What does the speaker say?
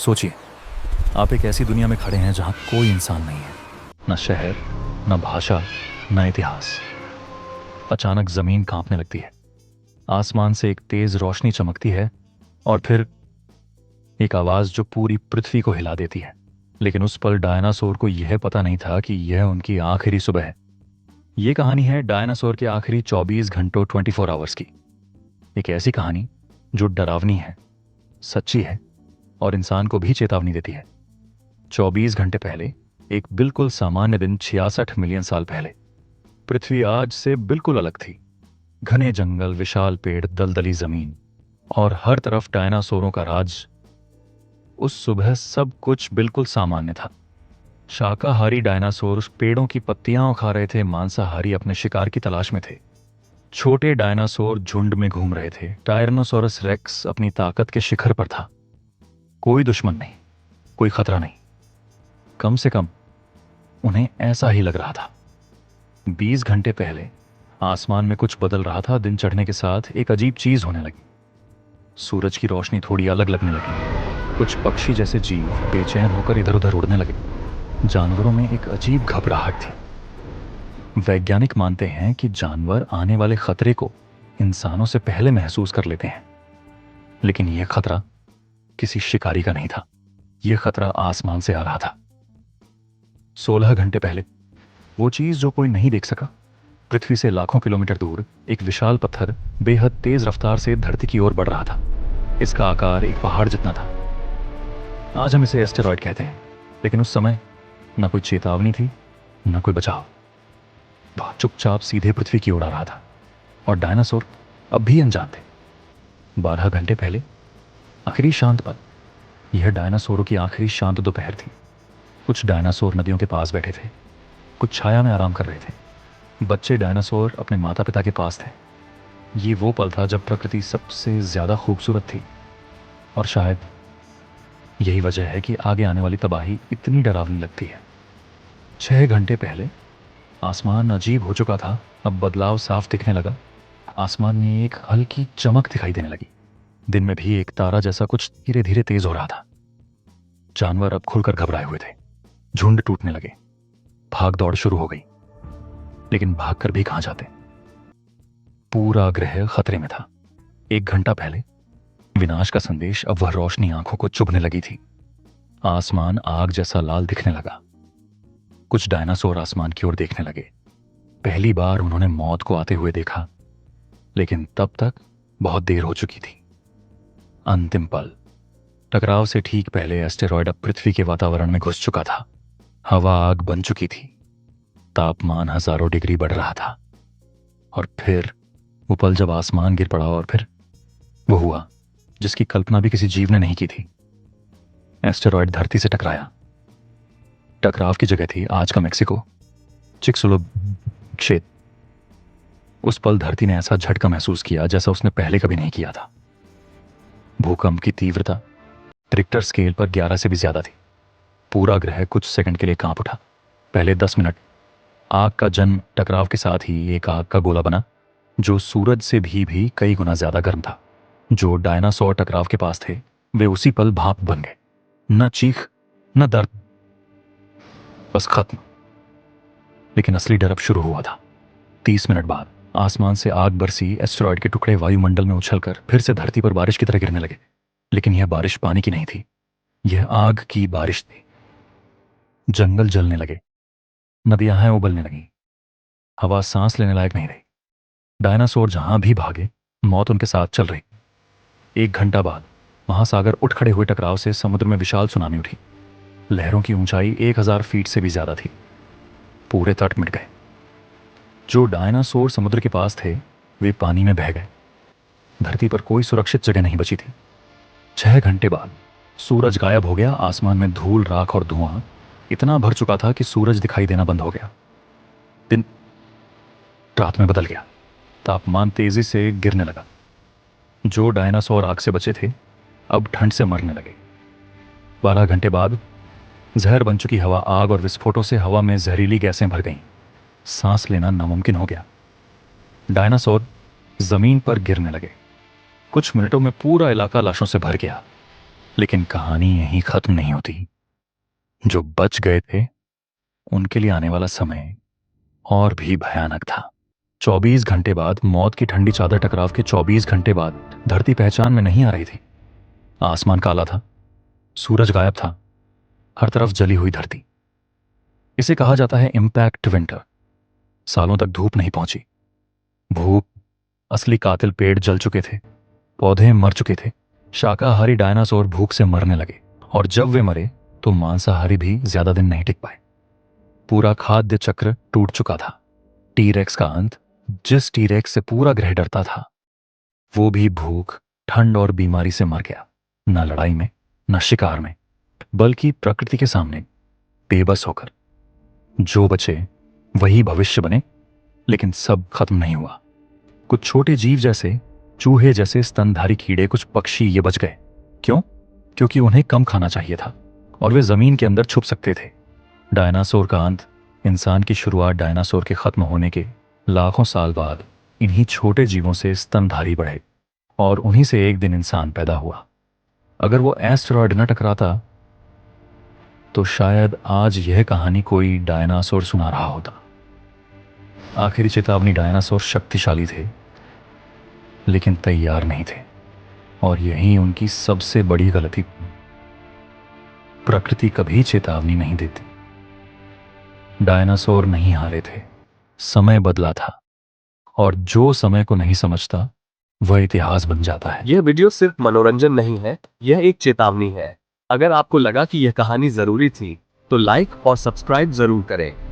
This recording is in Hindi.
सोचिए, आप एक ऐसी दुनिया में खड़े हैं जहां कोई इंसान नहीं है, न शहर, न भाषा, न इतिहास। अचानक जमीन कांपने लगती है, आसमान से एक तेज रोशनी चमकती है और फिर एक आवाज जो पूरी पृथ्वी को हिला देती है। लेकिन उस पल डायनासोर को यह पता नहीं था कि यह उनकी आखिरी सुबह है। यह कहानी है डायनासोर के आखिरी 24 घंटों 24 आवर्स की। एक ऐसी कहानी जो डरावनी है, सच्ची है और इंसान को भी चेतावनी देती है। 24 घंटे पहले, एक बिल्कुल सामान्य दिन 66 मिलियन साल पहले, पृथ्वी आज से बिल्कुल अलग थी। घने जंगल, विशाल पेड़, दलदली जमीन और हर तरफ डायनासोरों का राज। उस सुबह सब कुछ बिल्कुल सामान्य था। शाकाहारी डायनासोर पेड़ों की पत्तियां खा रहे थे, मांसाहारी अपने शिकार की तलाश में थे। छोटे डायनासोर झुंड में घूम रहे थे, टायरनोसोरस रेक्स अपनी ताकत के शिखर पर था। कोई दुश्मन नहीं, कोई खतरा नहीं। कम से कम उन्हें ऐसा ही लग रहा था। 20 घंटे पहले आसमान में कुछ बदल रहा था। दिन चढ़ने के साथ एक अजीब चीज होने लगी। सूरज की रोशनी थोड़ी अलग लगने लगी। कुछ पक्षी जैसे जीव बेचैन होकर इधर उधर उड़ने लगे। जानवरों में एक अजीब घबराहट थी। वैज्ञानिक मानते हैं कि जानवर आने वाले खतरे को इंसानों से पहले महसूस कर लेते हैं। लेकिन यह खतरा किसी शिकारी का नहीं था। यह खतरा आसमान से आ रहा था। 16 घंटे पहले वो चीज जो कोई नहीं देख सका, पृथ्वी से लाखों किलोमीटर दूर एक विशाल पत्थर बेहद तेज रफ्तार से धरती की ओर बढ़ रहा था। इसका आकार एक पहाड़ जितना था। आज हम इसे एस्टेरॉयड कहते हैं, लेकिन उस समय न कोई चेतावनी थी, न कोई बचाव। वह चुपचाप सीधे पृथ्वी की ओर आ रहा था और डायनासोर अब भी अनजान थे। 12 घंटे पहले आखिरी शांत पल। यह डायनासोरों की आखिरी शांत दोपहर थी। कुछ डायनासोर नदियों के पास बैठे थे, कुछ छाया में आराम कर रहे थे। बच्चे डायनासोर अपने माता पिता के पास थे। ये वो पल था जब प्रकृति सबसे ज्यादा खूबसूरत थी। और शायद यही वजह है कि आगे आने वाली तबाही इतनी डरावनी लगती है। 6 घंटे पहले आसमान अजीब हो चुका था। अब बदलाव साफ दिखने लगा। आसमान में एक हल्की चमक दिखाई देने लगी। दिन में भी एक तारा जैसा कुछ धीरे धीरे तेज हो रहा था। जानवर अब खुलकर घबराए हुए थे। झुंड टूटने लगे, भाग दौड़ शुरू हो गई। लेकिन भागकर भी कहां जाते? पूरा ग्रह खतरे में था। 1 घंटा पहले विनाश का संदेश, अब वह रोशनी आंखों को चुभने लगी थी। आसमान आग जैसा लाल दिखने लगा। कुछ डायनासोर आसमान की ओर देखने लगे। पहली बार उन्होंने मौत को आते हुए देखा, लेकिन तब तक बहुत देर हो चुकी थी। अंतिम पल। टकराव से ठीक पहले एस्टेरॉयड अब पृथ्वी के वातावरण में घुस चुका था। हवा आग बन चुकी थी। तापमान हजारों डिग्री बढ़ रहा था। और फिर वो पल जब आसमान गिर पड़ा, और फिर वो हुआ जिसकी कल्पना भी किसी जीव ने नहीं की थी। एस्टेरॉयड धरती से टकराया। टकराव की जगह थी आज का मेक्सिको, चिकसुलोब क्षेत्र। उस पल धरती ने ऐसा झटका महसूस किया जैसा उसने पहले कभी नहीं किया था। भूकंप की तीव्रता रिक्टर स्केल पर 11 से भी ज्यादा थी। पूरा ग्रह कुछ सेकंड के लिए कांप उठा। पहले 10 मिनट आग का जन्म टकराव के साथ ही एक आग का गोला बना जो सूरज से भी कई गुना ज्यादा गर्म था। जो डायनासोर टकराव के पास थे वे उसी पल भाप बन गए। न चीख, न दर्द, बस खत्म। लेकिन असली डर अब शुरू हुआ था। 30 मिनट बाद आसमान से आग बरसी। एस्टेरॉयड के टुकड़े वायुमंडल में उछलकर फिर से धरती पर बारिश की तरह गिरने लगे। लेकिन यह बारिश पानी की नहीं थी, यह आग की बारिश थी। जंगल जलने लगे, नदियां उबलने लगी, हवा सांस लेने लायक नहीं रही। डायनासोर जहां भी भागे, मौत उनके साथ चल रही। 1 घंटा बाद महासागर उठ खड़े हुए। टकराव से समुद्र में विशाल सुनामी उठी। लहरों की ऊंचाई 1000 फीट से भी ज्यादा थी। पूरे तट मिट गए। जो डायनासोर समुद्र के पास थे वे पानी में बह गए। धरती पर कोई सुरक्षित जगह नहीं बची थी। 6 घंटे बाद सूरज गायब हो गया। आसमान में धूल, राख और धुआं इतना भर चुका था कि सूरज दिखाई देना बंद हो गया। दिन रात में बदल गया। तापमान तेजी से गिरने लगा। जो डायनासोर आग से बचे थे अब ठंड से मरने लगे। 12 घंटे बाद जहर बन चुकी हवा, आग और विस्फोटों से हवा में जहरीली गैसें भर गईं। सांस लेना नामुमकिन हो गया। डायनासोर जमीन पर गिरने लगे। कुछ मिनटों में पूरा इलाका लाशों से भर गया। लेकिन कहानी यहीं खत्म नहीं होती। जो बच गए थे उनके लिए आने वाला समय और भी भयानक था। 24 घंटे बाद, मौत की ठंडी चादर टकराव के 24 घंटे बाद, धरती पहचान में नहीं आ रही थी। आसमान काला था, सूरज गायब था, हर तरफ जली हुई धरती। इसे कहा जाता है इम्पैक्ट विंटर। सालों तक धूप नहीं पहुंची। भूख, असली कातिल पेड़ जल चुके थे, पौधे मर चुके थे, शाकाहारी डायनासोर भूख से मरने लगे, और जब वे मरे तो मांसाहारी भी ज्यादा दिन नहीं टिक पाए। पूरा खाद्य चक्र टूट चुका था। टीरेक्स का अंत, जिस टीरेक्स से पूरा ग्रह डरता था, वो भी भूख, ठंड और बीमारी से मर गया। न लड़ाई में, न शिकार में, बल्कि प्रकृति के सामने बेबस होकर। जो बचे वही भविष्य बने, लेकिन सब खत्म नहीं हुआ। कुछ छोटे जीव जैसे चूहे जैसे स्तनधारी कीड़े, कुछ पक्षी ये बच गए। क्यों? क्योंकि उन्हें कम खाना चाहिए था और वे जमीन के अंदर छुप सकते थे। डायनासोर का अंत, इंसान की शुरुआत। डायनासोर के खत्म होने के लाखों साल बाद इन्हीं छोटे जीवों से स्तनधारी बढ़े और उन्हीं से एक दिन इंसान पैदा हुआ। अगर वो एस्टेरॉयड न टकराता तो शायद आज यह कहानी कोई डायनासोर सुना रहा होता। आखिरी चेतावनी। डायनासोर शक्तिशाली थे लेकिन तैयार नहीं थे, और यही उनकी सबसे बड़ी गलती। प्रकृति कभी चेतावनी नहीं देती। डायनासोर नहीं हारे थे, समय बदला था, और जो समय को नहीं समझता वह इतिहास बन जाता है। यह वीडियो सिर्फ मनोरंजन नहीं है, यह एक चेतावनी है। अगर आपको लगा कि यह कहानी जरूरी थी, तो लाइक और सब्सक्राइब जरूर करें।